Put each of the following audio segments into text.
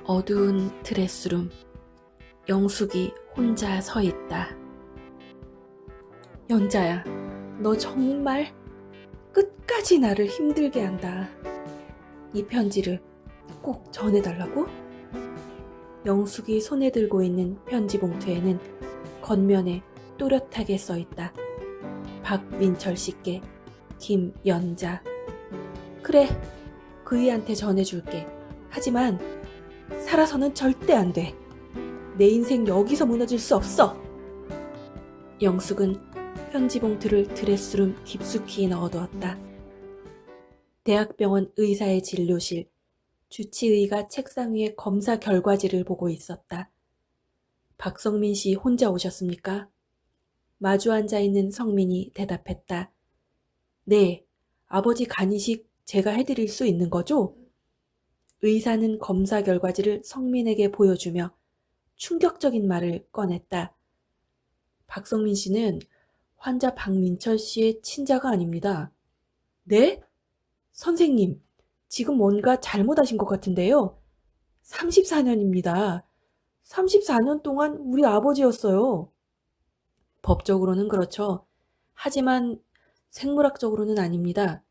어두운 드레스룸. 영숙이 혼자 서 있다. 연자야, 너 정말 끝까지 나를 힘들게 한다. 이 편지를 꼭 전해달라고? 영숙이 손에 들고 있는 편지 봉투에는 겉면에 또렷하게 써있다. 박민철 씨께 김연자. 그래, 그이한테 전해줄게. 하지만 살아서는 절대 안 돼. 내 인생 여기서 무너질 수 없어. 영숙은 편지 봉투를 드레스룸 깊숙이 넣어두었다. 대학병원 의사의 진료실. 주치의가 책상 위에 검사 결과지를 보고 있었다. 박성민 씨 혼자 오셨습니까? 마주 앉아 있는 성민이 대답했다. 네, 아버지 간이식 제가 해드릴 수 있는 거죠? 의사는 검사 결과지를 성민에게 보여주며 충격적인 말을 꺼냈다. 박성민 씨는 환자 박민철 씨의 친자가 아닙니다. 네? 선생님, 지금 뭔가 잘못하신 것 같은데요. 34년입니다. 34년 동안 우리 아버지였어요. 법적으로는 그렇죠. 하지만 생물학적으로는 아닙니다.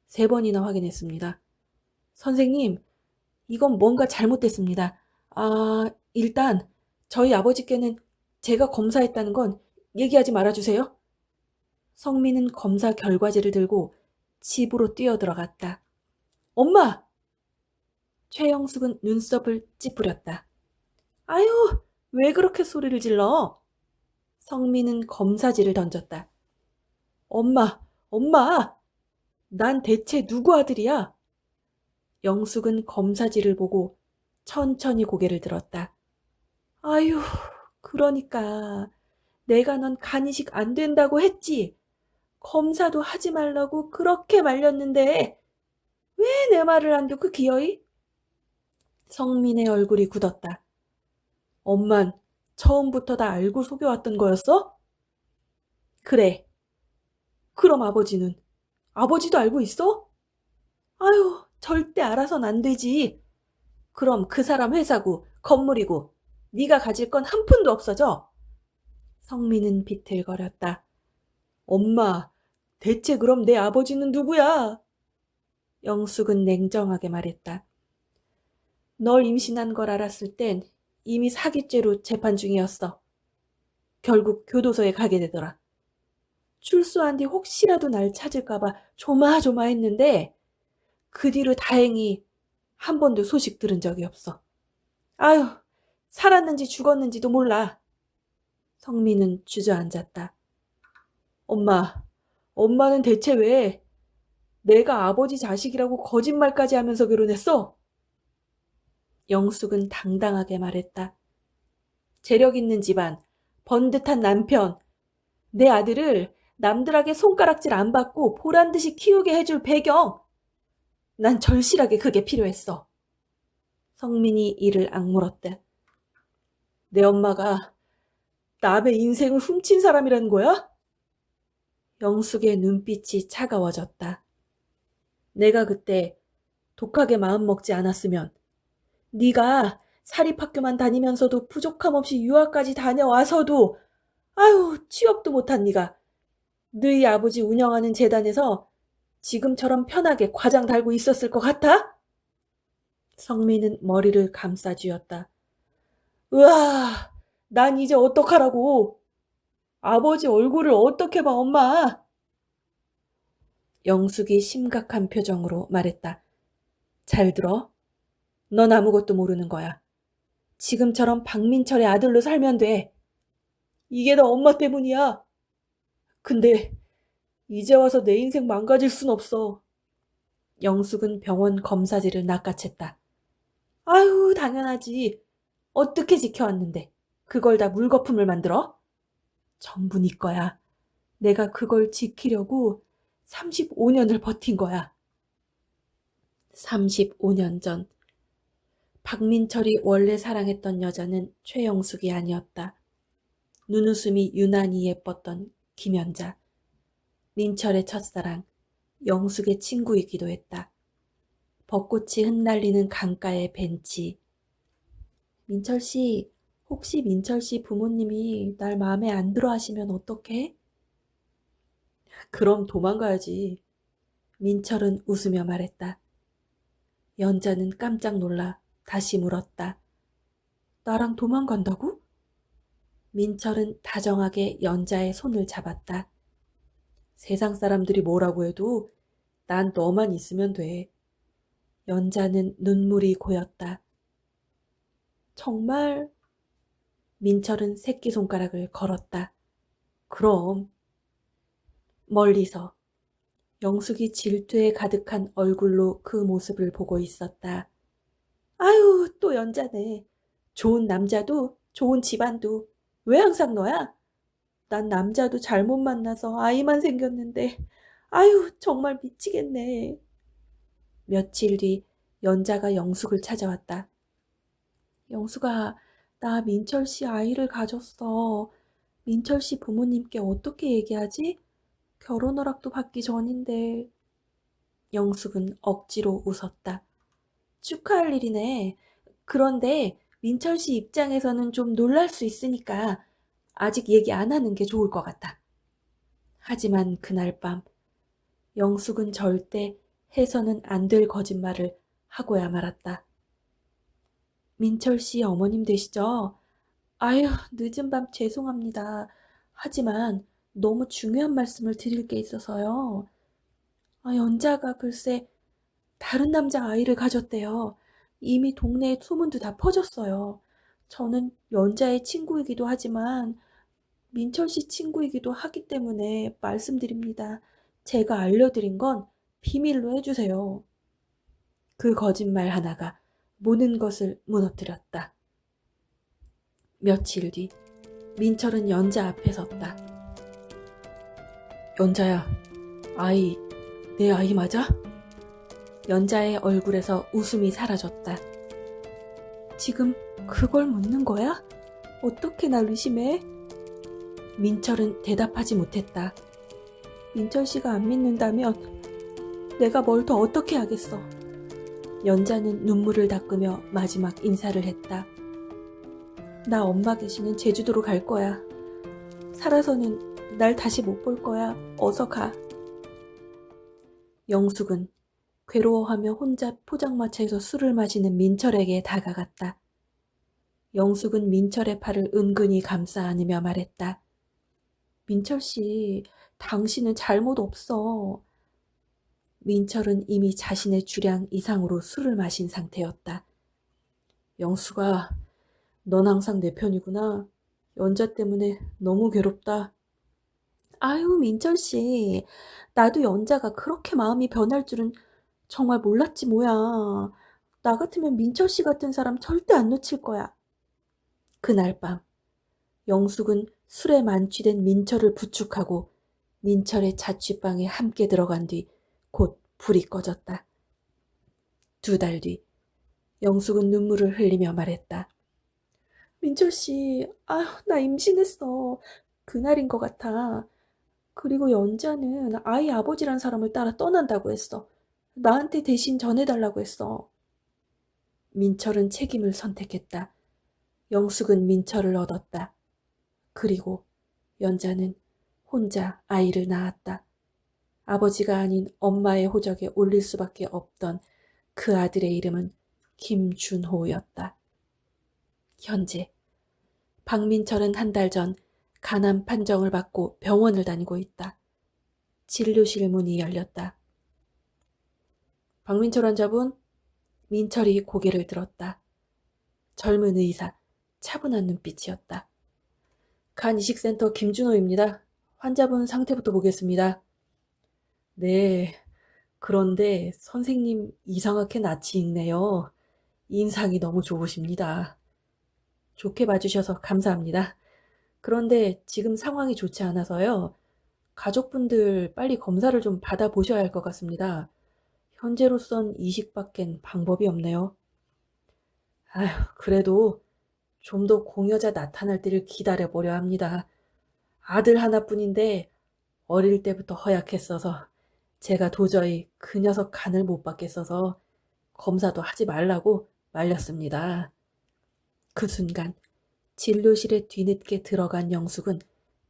3번이나 확인했습니다. 선생님, 이건 뭔가 잘못됐습니다. 일단 저희 아버지께는 제가 검사했다는 건 얘기하지 말아주세요. 성민은 검사 결과지를 들고 집으로 뛰어들어갔다. 엄마! 최영숙은 눈썹을 찌푸렸다. 아유, 왜 그렇게 소리를 질러? 성민은 검사지를 던졌다. 엄마! 난 대체 누구 아들이야? 영숙은 검사지를 보고 천천히 고개를 들었다. 아유, 그러니까 내가 넌 간이식 안 된다고 했지. 검사도 하지 말라고 그렇게 말렸는데 왜 내 말을 안 듣고 기어이? 성민의 얼굴이 굳었다. 엄만 처음부터 다 알고 속여왔던 거였어? 그래. 그럼 아버지는? 아버지도 알고 있어? 아유, 절대 알아선 안 되지. 그럼 그 사람 회사고 건물이고 네가 가질 건 한 푼도 없어져. 성민은 비틀거렸다. 엄마, 대체 그럼 내 아버지는 누구야? 영숙은 냉정하게 말했다. 널 임신한 걸 알았을 땐 이미 사기죄로 재판 중이었어. 결국 교도소에 가게 되더라. 출소한 뒤 혹시라도 날 찾을까봐 조마조마했는데 그 뒤로 다행히 한 번도 소식 들은 적이 없어. 아유, 살았는지 죽었는지도 몰라. 성민은 주저앉았다. 엄마는 대체 왜 내가 아버지 자식이라고 거짓말까지 하면서 결혼했어? 영숙은 당당하게 말했다. 재력 있는 집안, 번듯한 남편, 내 아들을 남들에게 손가락질 안 받고 보란듯이 키우게 해줄 배경. 난 절실하게 그게 필요했어. 성민이 이를 악물었다. 내 엄마가 남의 인생을 훔친 사람이라는 거야? 영숙의 눈빛이 차가워졌다. 내가 그때 독하게 마음먹지 않았으면 네가 사립학교만 다니면서도 부족함 없이 유학까지 다녀와서도 아유, 취업도 못한 네가 너희 아버지 운영하는 재단에서 지금처럼 편하게 과장 달고 있었을 것 같아? 성민은 머리를 감싸쥐었다. 으아, 난 이제 어떡하라고. 아버지 얼굴을 어떻게 봐, 엄마. 영숙이 심각한 표정으로 말했다. 잘 들어. 넌 아무것도 모르는 거야. 지금처럼 박민철의 아들로 살면 돼. 이게 다 엄마 때문이야. 근데 이제 와서 내 인생 망가질 순 없어. 영숙은 병원 검사지를 낚아챘다. 아유, 당연하지. 어떻게 지켜왔는데 그걸 다 물거품을 만들어? 전부 네 거야. 내가 그걸 지키려고 35년을 버틴 거야. 35년 전 박민철이 원래 사랑했던 여자는 최영숙이 아니었다. 눈웃음이 유난히 예뻤던 김연자. 민철의 첫사랑, 영숙의 친구이기도 했다. 벚꽃이 흩날리는 강가의 벤치. 민철 씨, 혹시 민철 씨 부모님이 날 마음에 안 들어 하시면 어떡해? 그럼 도망가야지. 민철은 웃으며 말했다. 연자는 깜짝 놀라 다시 물었다. 나랑 도망간다고? 민철은 다정하게 연자의 손을 잡았다. 세상 사람들이 뭐라고 해도 난 너만 있으면 돼. 연자는 눈물이 고였다. 정말? 민철은 새끼손가락을 걸었다. 그럼. 멀리서 영숙이 질투에 가득한 얼굴로 그 모습을 보고 있었다. 아유, 또 연자네. 좋은 남자도 좋은 집안도 왜 항상 너야? 난 남자도 잘못 만나서 아이만 생겼는데 아유, 정말 미치겠네. 며칠 뒤 연자가 영숙을 찾아왔다. 영숙아, 나 민철 씨 아이를 가졌어. 민철 씨 부모님께 어떻게 얘기하지? 결혼 허락도 받기 전인데. 영숙은 억지로 웃었다. 축하할 일이네. 그런데 민철 씨 입장에서는 좀 놀랄 수 있으니까 아직 얘기 안 하는 게 좋을 것 같아. 하지만 그날 밤 영숙은 절대 해서는 안 될 거짓말을 하고야 말았다. 민철 씨 어머님 되시죠? 아유, 늦은 밤 죄송합니다. 하지만 너무 중요한 말씀을 드릴 게 있어서요. 연자가 글쎄 다른 남자 아이를 가졌대요. 이미 동네에 소문도 다 퍼졌어요. 저는 연자의 친구이기도 하지만 민철 씨 친구이기도 하기 때문에 말씀드립니다. 제가 알려드린 건 비밀로 해주세요. 그 거짓말 하나가 모든 것을 무너뜨렸다. 며칠 뒤 민철은 연자 앞에 섰다. 연자야, 내 아이 맞아? 연자의 얼굴에서 웃음이 사라졌다. 지금 그걸 묻는 거야? 어떻게 날 의심해? 민철은 대답하지 못했다. 민철 씨가 안 믿는다면 내가 뭘 더 어떻게 하겠어. 연자는 눈물을 닦으며 마지막 인사를 했다. 나 엄마 계시는 제주도로 갈 거야. 살아서는 날 다시 못 볼 거야. 어서 가. 영숙은 괴로워하며 혼자 포장마차에서 술을 마시는 민철에게 다가갔다. 영숙은 민철의 팔을 은근히 감싸 안으며 말했다. 민철 씨, 당신은 잘못 없어. 민철은 이미 자신의 주량 이상으로 술을 마신 상태였다. 영숙아, 넌 항상 내 편이구나. 연자 때문에 너무 괴롭다. 아유, 민철 씨, 나도 연자가 그렇게 마음이 변할 줄은 정말 몰랐지 뭐야. 나 같으면 민철 씨 같은 사람 절대 안 놓칠 거야. 그날 밤 영숙은 술에 만취된 민철을 부축하고 민철의 자취방에 함께 들어간 뒤 곧 불이 꺼졌다. 2달 뒤 영숙은 눈물을 흘리며 말했다. 민철 씨, 나 임신했어. 그날인 것 같아. 그리고 연자는 아이 아버지란 사람을 따라 떠난다고 했어. 나한테 대신 전해달라고 했어. 민철은 책임을 선택했다. 영숙은 민철을 얻었다. 그리고 연자는 혼자 아이를 낳았다. 아버지가 아닌 엄마의 호적에 올릴 수밖에 없던 그 아들의 이름은 김준호였다. 현재 박민철은 한 달 전 간암 판정을 받고 병원을 다니고 있다. 진료실 문이 열렸다. 박민철 환자분? 민철이 고개를 들었다. 젊은 의사, 차분한 눈빛이었다. 간이식센터 김준호입니다. 환자분 상태부터 보겠습니다. 네, 그런데 선생님 이상하게 낯이 익네요. 인상이 너무 좋으십니다. 좋게 봐주셔서 감사합니다. 그런데 지금 상황이 좋지 않아서요. 가족분들 빨리 검사를 좀 받아보셔야 할 것 같습니다. 현재로선 이식밖엔 방법이 없네요. 아휴, 그래도 좀 더 공여자 나타날 때를 기다려보려 합니다. 아들 하나뿐인데 어릴 때부터 허약했어서 제가 도저히 그 녀석 간을 못 받겠어서 검사도 하지 말라고 말렸습니다. 그 순간 진료실에 뒤늦게 들어간 영숙은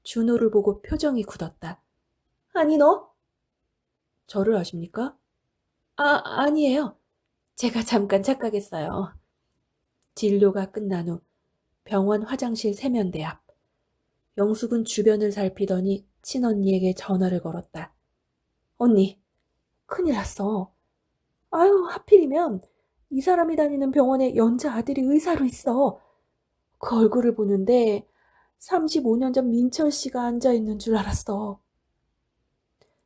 준호를 보고 표정이 굳었다. 아니 너? 저를 아십니까? 아니에요. 제가 잠깐 착각했어요. 진료가 끝난 후 병원 화장실 세면대 앞. 영숙은 주변을 살피더니 친언니에게 전화를 걸었다. 언니, 큰일 났어. 아유, 하필이면 이 사람이 다니는 병원에 연자 아들이 의사로 있어. 그 얼굴을 보는데 35년 전 민철 씨가 앉아있는 줄 알았어.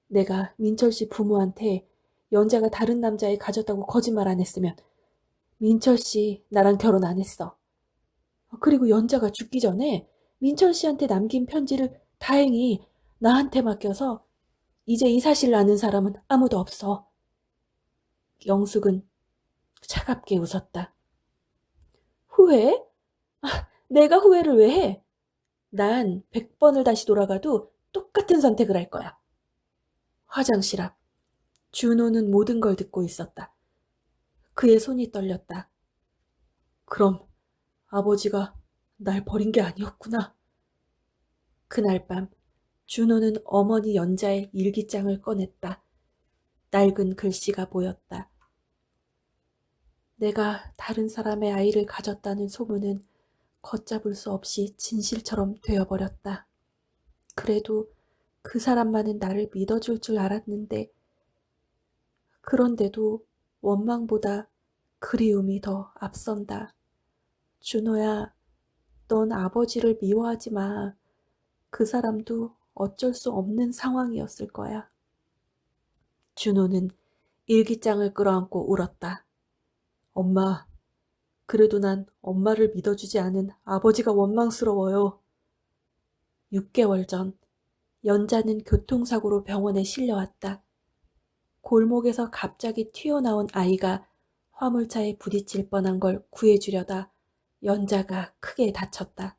내가 민철 씨 부모한테 연자가 다른 남자애 가졌다고 거짓말 안 했으면 민철 씨 나랑 결혼 안 했어. 그리고 연자가 죽기 전에 민철 씨한테 남긴 편지를 다행히 나한테 맡겨서 이제 이 사실을 아는 사람은 아무도 없어. 영숙은 차갑게 웃었다. 후회? 내가 후회를 왜 해? 난 100번을 다시 돌아가도 똑같은 선택을 할 거야. 화장실 앞. 준호는 모든 걸 듣고 있었다. 그의 손이 떨렸다. 그럼 아버지가 날 버린 게 아니었구나. 그날 밤 준호는 어머니 연자의 일기장을 꺼냈다. 낡은 글씨가 보였다. 내가 다른 사람의 아이를 가졌다는 소문은 걷잡을 수 없이 진실처럼 되어버렸다. 그래도 그 사람만은 나를 믿어줄 줄 알았는데 그런데도 원망보다 그리움이 더 앞선다. 준호야, 넌 아버지를 미워하지 마. 그 사람도 어쩔 수 없는 상황이었을 거야. 준호는 일기장을 끌어안고 울었다. 엄마, 그래도 난 엄마를 믿어주지 않은 아버지가 원망스러워요. 6개월 전 연자는 교통사고로 병원에 실려왔다. 골목에서 갑자기 튀어나온 아이가 화물차에 부딪힐 뻔한 걸 구해주려다 연자가 크게 다쳤다.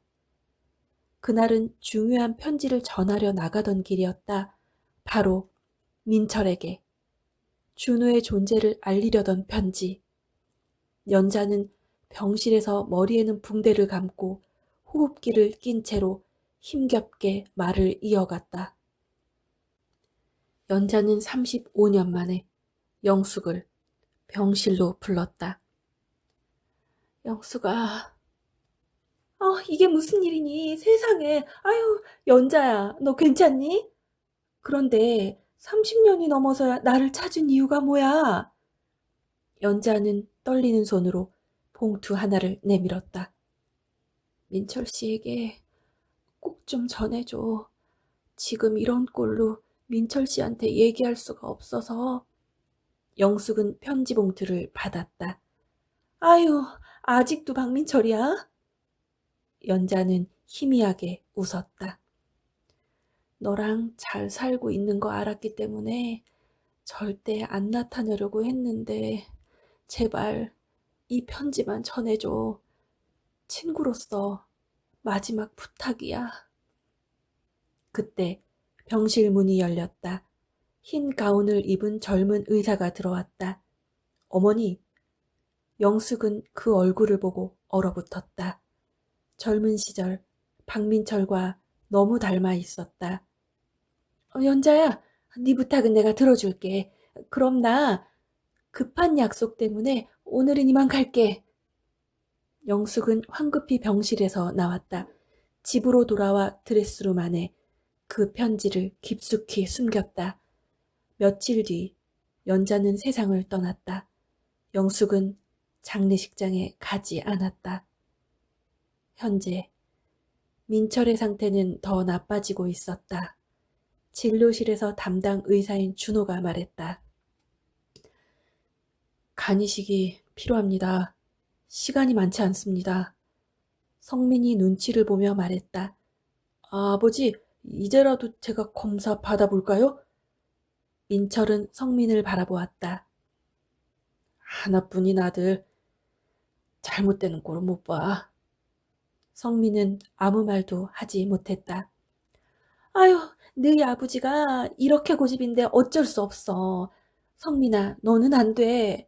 그날은 중요한 편지를 전하려 나가던 길이었다. 바로 민철에게 준호의 존재를 알리려던 편지. 연자는 병실에서 머리에는 붕대를 감고 호흡기를 낀 채로 힘겹게 말을 이어갔다. 연자는 35년 만에 영숙을 병실로 불렀다. 영숙아, 이게 무슨 일이니? 세상에. 아유, 연자야, 너 괜찮니? 그런데 30년이 넘어서야 나를 찾은 이유가 뭐야? 연자는 떨리는 손으로 봉투 하나를 내밀었다. 민철 씨에게 꼭 좀 전해줘. 지금 이런 꼴로 민철 씨한테 얘기할 수가 없어서. 영숙은 편지 봉투를 받았다. 아유, 아직도 박민철이야? 연자는 희미하게 웃었다. 너랑 잘 살고 있는 거 알았기 때문에 절대 안 나타내려고 했는데 제발 이 편지만 전해줘. 친구로서 마지막 부탁이야. 그때 병실 문이 열렸다. 흰 가운을 입은 젊은 의사가 들어왔다. 어머니, 영숙은 그 얼굴을 보고 얼어붙었다. 젊은 시절 박민철과 너무 닮아 있었다. 연자야, 네 부탁은 내가 들어줄게. 그럼 나 급한 약속 때문에 오늘은 이만 갈게. 영숙은 황급히 병실에서 나왔다. 집으로 돌아와 드레스룸 안에 그 편지를 깊숙이 숨겼다. 며칠 뒤 연자는 세상을 떠났다. 영숙은 장례식장에 가지 않았다. 현재 민철의 상태는 더 나빠지고 있었다. 진료실에서 담당 의사인 준호가 말했다. 간이식이 필요합니다. 시간이 많지 않습니다. 성민이 눈치를 보며 말했다. 아버지, 이제라도 제가 검사 받아볼까요? 민철은 성민을 바라보았다. 하나뿐인 아들, 잘못되는 꼴을 못 봐. 성민은 아무 말도 하지 못했다. 아유, 너희 아버지가 이렇게 고집인데 어쩔 수 없어. 성민아, 너는 안 돼.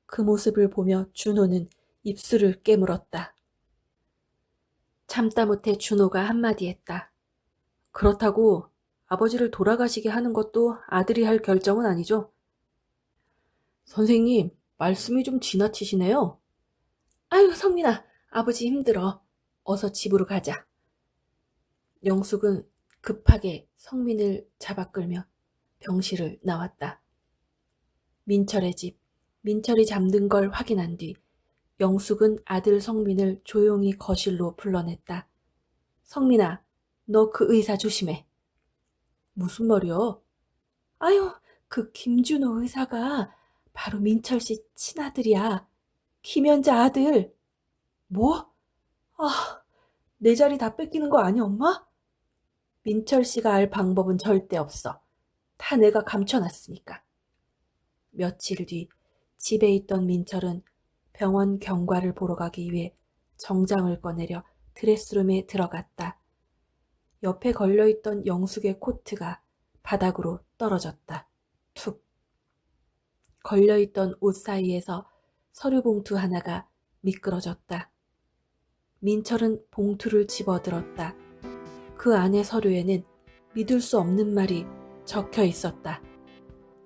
그 모습을 보며 준호는 입술을 깨물었다. 참다 못해 준호가 한마디 했다. 그렇다고 아버지를 돌아가시게 하는 것도 아들이 할 결정은 아니죠. 선생님, 말씀이 좀 지나치시네요. 아유, 성민아, 아버지 힘들어. 어서 집으로 가자. 영숙은 급하게 성민을 잡아 끌며 병실을 나왔다. 민철의 집, 민철이 잠든 걸 확인한 뒤 영숙은 아들 성민을 조용히 거실로 불러냈다. 성민아, 너 그 의사 조심해. 무슨 말이야? 아유, 그 김준호 의사가 바로 민철 씨 친아들이야. 김연자 아들. 뭐? 아, 내 자리 다 뺏기는 거 아니야, 엄마? 민철 씨가 알 방법은 절대 없어. 다 내가 감춰놨으니까. 며칠 뒤 집에 있던 민철은 병원 경과를 보러 가기 위해 정장을 꺼내려 드레스룸에 들어갔다. 옆에 걸려있던 영숙의 코트가 바닥으로 떨어졌다. 툭. 걸려있던 옷 사이에서 서류 봉투 하나가 미끄러졌다. 민철은 봉투를 집어들었다. 그 안의 서류에는 믿을 수 없는 말이 적혀 있었다.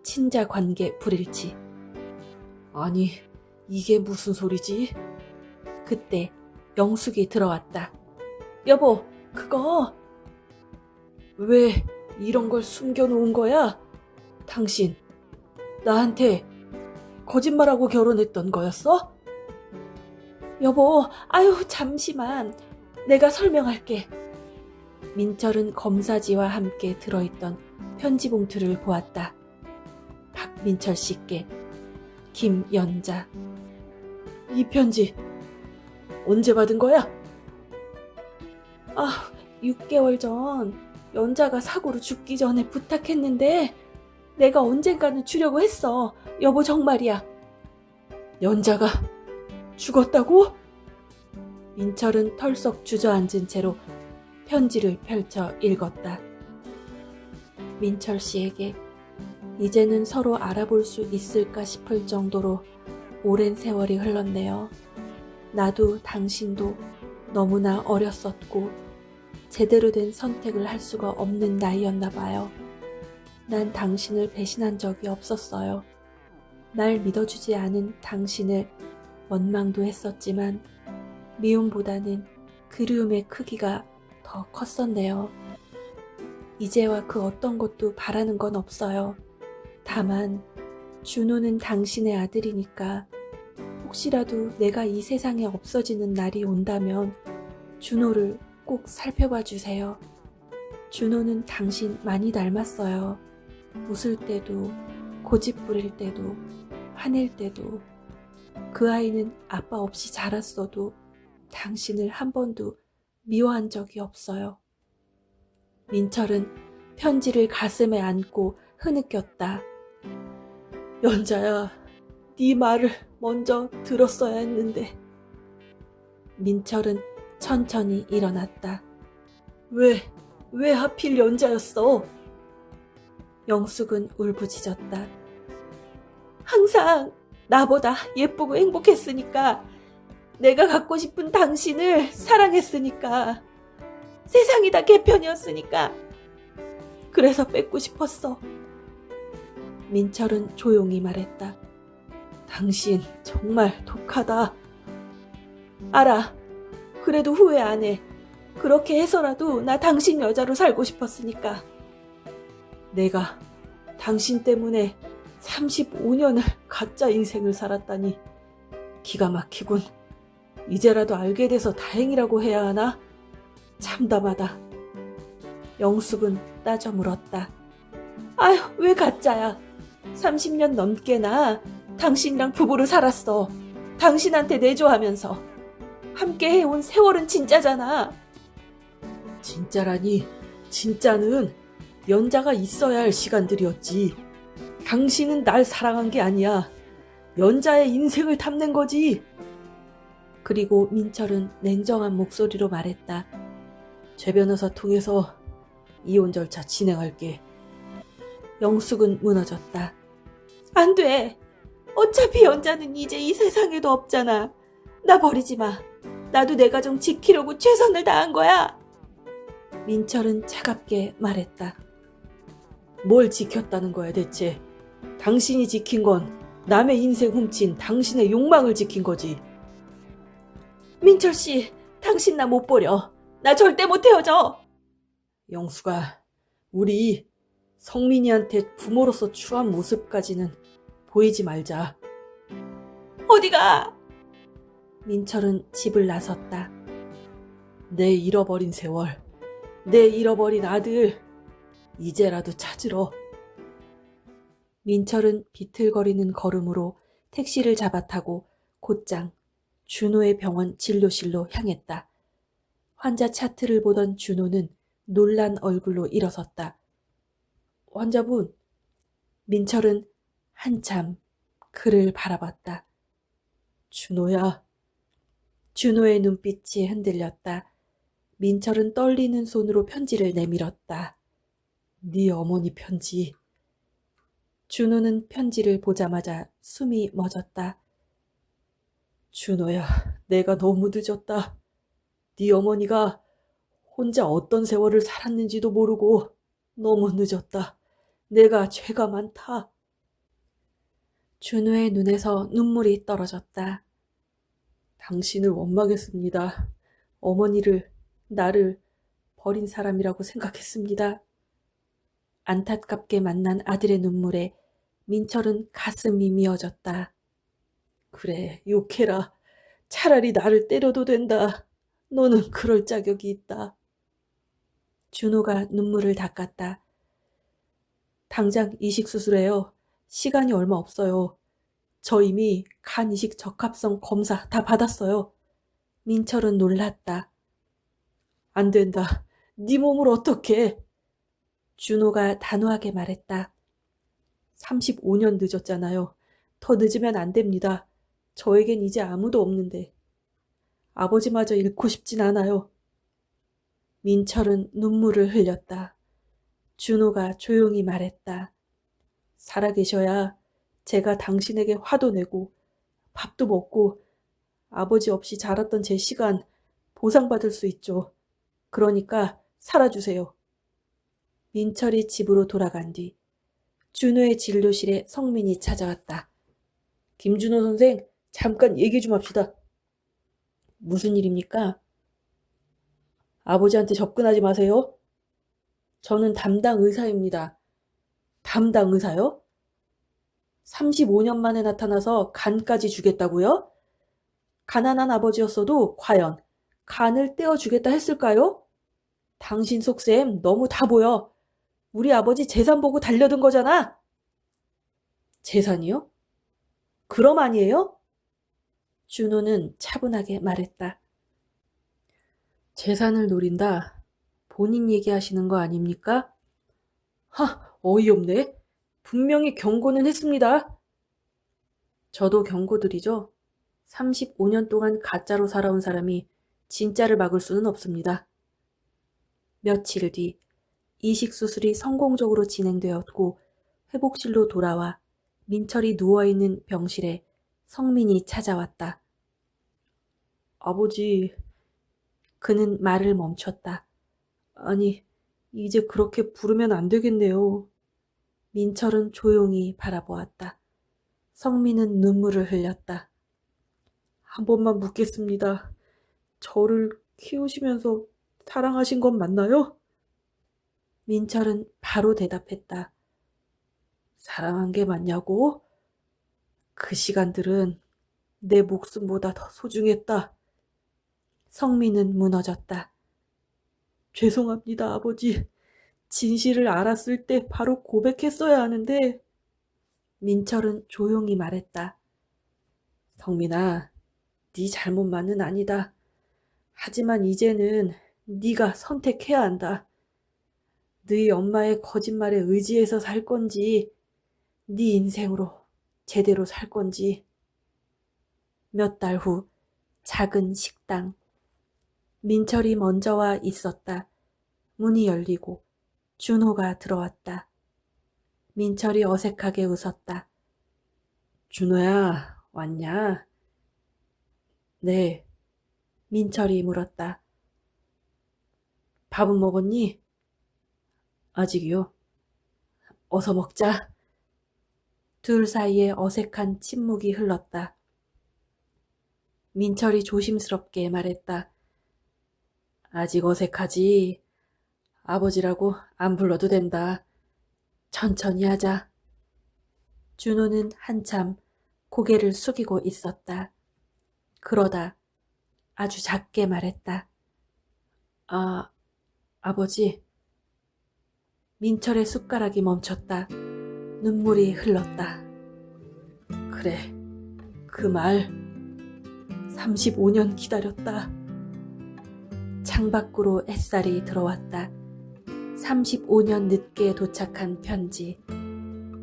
친자 관계 불일치. 아니, 이게 무슨 소리지? 그때 영숙이 들어왔다. 여보, 그거 왜 이런 걸 숨겨놓은 거야? 당신 나한테 거짓말하고 결혼했던 거였어? 여보, 아유, 잠시만. 내가 설명할게. 민철은 검사지와 함께 들어있던 편지 봉투를 보았다. 박민철 씨께 김연자. 이 편지 언제 받은 거야? 6개월 전 연자가 사고로 죽기 전에 부탁했는데 내가 언젠가는 주려고 했어. 여보, 정말이야. 연자가 죽었다고? 민철은 털썩 주저앉은 채로 편지를 펼쳐 읽었다. 민철 씨에게 이제는 서로 알아볼 수 있을까 싶을 정도로 오랜 세월이 흘렀네요. 나도 당신도 너무나 어렸었고 제대로 된 선택을 할 수가 없는 나이였나 봐요. 난 당신을 배신한 적이 없었어요. 날 믿어주지 않은 당신을 원망도 했었지만 미움보다는 그리움의 크기가 더 컸었네요. 이제와 그 어떤 것도 바라는 건 없어요. 다만 준호는 당신의 아들이니까 혹시라도 내가 이 세상에 없어지는 날이 온다면 준호를 꼭 살펴봐 주세요. 준호는 당신 많이 닮았어요. 웃을 때도, 고집 부릴 때도, 화낼 때도. 그 아이는 아빠 없이 자랐어도 당신을 한 번도 미워한 적이 없어요. 민철은 편지를 가슴에 안고 흐느꼈다. 연자야, 네 말을 먼저 들었어야 했는데. 민철은 천천히 일어났다. 왜 하필 연자였어? 영숙은 울부짖었다. 항상 나보다 예쁘고 행복했으니까, 내가 갖고 싶은 당신을 사랑했으니까, 세상이 다 개편이었으니까, 그래서 뺏고 싶었어. 민철은 조용히 말했다. 당신 정말 독하다. 알아. 그래도 후회 안 해. 그렇게 해서라도 나 당신 여자로 살고 싶었으니까. 내가 당신 때문에 35년을 가짜 인생을 살았다니 기가 막히군. 이제라도 알게 돼서 다행이라고 해야 하나? 참담하다. 영숙은 따져 물었다. 아휴, 왜 가짜야? 30년 넘게나 당신이랑 부부로 살았어. 당신한테 내조하면서. 함께 해온 세월은 진짜잖아. 진짜라니, 진짜는 연자가 있어야 할 시간들이었지. 당신은 날 사랑한 게 아니야. 연자의 인생을 탐낸 거지. 그리고 민철은 냉정한 목소리로 말했다. 최 변호사 통해서 이혼 절차 진행할게. 영숙은 무너졌다. 안 돼. 어차피 연자는 이제 이 세상에도 없잖아. 나 버리지 마. 나도 내 가정 지키려고 최선을 다한 거야. 민철은 차갑게 말했다. 뭘 지켰다는 거야 대체? 당신이 지킨 건 남의 인생 훔친 당신의 욕망을 지킨 거지. 민철 씨, 당신 나 못 버려. 나 절대 못 헤어져. 영수가, 우리 성민이한테 부모로서 추한 모습까지는 보이지 말자. 어디가? 민철은 집을 나섰다. 내 잃어버린 세월, 내 잃어버린 아들, 이제라도 찾으러. 민철은 비틀거리는 걸음으로 택시를 잡아타고 곧장 준호의 병원 진료실로 향했다. 환자 차트를 보던 준호는 놀란 얼굴로 일어섰다. 환자분. 민철은 한참 그를 바라봤다. 준호야. 준호의 눈빛이 흔들렸다. 민철은 떨리는 손으로 편지를 내밀었다. 네 어머니 편지. 준호는 편지를 보자마자 숨이 멎었다. 준호야, 내가 너무 늦었다. 네 어머니가 혼자 어떤 세월을 살았는지도 모르고 너무 늦었다. 내가 죄가 많다. 준호의 눈에서 눈물이 떨어졌다. 당신을 원망했습니다. 어머니를, 나를 버린 사람이라고 생각했습니다. 안타깝게 만난 아들의 눈물에 민철은 가슴이 미어졌다. 그래, 욕해라. 차라리 나를 때려도 된다. 너는 그럴 자격이 있다. 준호가 눈물을 닦았다. 당장 이식 수술해요. 시간이 얼마 없어요. 저 이미 간 이식 적합성 검사 다 받았어요. 민철은 놀랐다. 안 된다. 네 몸을 어떡해. 준호가 단호하게 말했다. 35년 늦었잖아요. 더 늦으면 안 됩니다. 저에겐 이제 아무도 없는데. 아버지마저 잃고 싶진 않아요. 민철은 눈물을 흘렸다. 준호가 조용히 말했다. 살아계셔야 제가 당신에게 화도 내고 밥도 먹고 아버지 없이 자랐던 제 시간 보상받을 수 있죠. 그러니까 살아주세요. 민철이 집으로 돌아간 뒤 준호의 진료실에 성민이 찾아왔다. 김준호 선생, 잠깐 얘기 좀 합시다. 무슨 일입니까? 아버지한테 접근하지 마세요. 저는 담당 의사입니다. 담당 의사요? 35년 만에 나타나서 간까지 주겠다고요? 가난한 아버지였어도 과연 간을 떼어주겠다 했을까요? 당신 속셈 너무 다 보여. 우리 아버지 재산 보고 달려든 거잖아. 재산이요? 그럼 아니에요? 준호는 차분하게 말했다. 재산을 노린다. 본인 얘기하시는 거 아닙니까? 하, 어이없네. 분명히 경고는 했습니다. 저도 경고드리죠. 35년 동안 가짜로 살아온 사람이 진짜를 막을 수는 없습니다. 며칠 뒤 이식 수술이 성공적으로 진행되었고 회복실로 돌아와 민철이 누워있는 병실에 성민이 찾아왔다. 아버지, 그는 말을 멈췄다. 아니, 이제 그렇게 부르면 안 되겠네요. 민철은 조용히 바라보았다. 성민은 눈물을 흘렸다. 한 번만 묻겠습니다. 저를 키우시면서 사랑하신 건 맞나요? 민철은 바로 대답했다. 사랑한 게 맞냐고? 그 시간들은 내 목숨보다 더 소중했다. 성민은 무너졌다. 죄송합니다, 아버지. 진실을 알았을 때 바로 고백했어야 하는데. 민철은 조용히 말했다. 성민아, 네 잘못만은 아니다. 하지만 이제는 네가 선택해야 한다. 네 엄마의 거짓말에 의지해서 살 건지 네 인생으로 제대로 살 건지. 몇 달 후 작은 식당. 민철이 먼저 와 있었다. 문이 열리고 준호가 들어왔다. 민철이 어색하게 웃었다. 준호야, 왔냐? 네. 민철이 물었다. 밥은 먹었니? 아직이요. 어서 먹자. 둘 사이에 어색한 침묵이 흘렀다. 민철이 조심스럽게 말했다. 아직 어색하지. 아버지라고 안 불러도 된다. 천천히 하자. 준호는 한참 고개를 숙이고 있었다. 그러다 아주 작게 말했다. 아버지. 민철의 숟가락이 멈췄다. 눈물이 흘렀다. 그래, 그 말 35년 기다렸다. 창밖으로 햇살이 들어왔다. 35년 늦게 도착한 편지.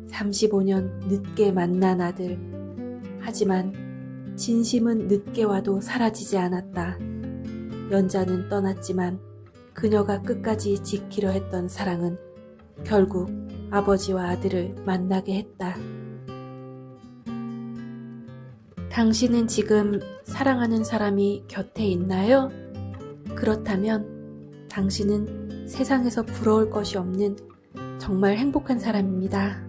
35년 늦게 만난 아들. 하지만 진심은 늦게 와도 사라지지 않았다. 연자는 떠났지만 그녀가 끝까지 지키려 했던 사랑은 결국 아버지와 아들을 만나게 했다. 당신은 지금 사랑하는 사람이 곁에 있나요? 그렇다면 당신은 세상에서 부러울 것이 없는 정말 행복한 사람입니다.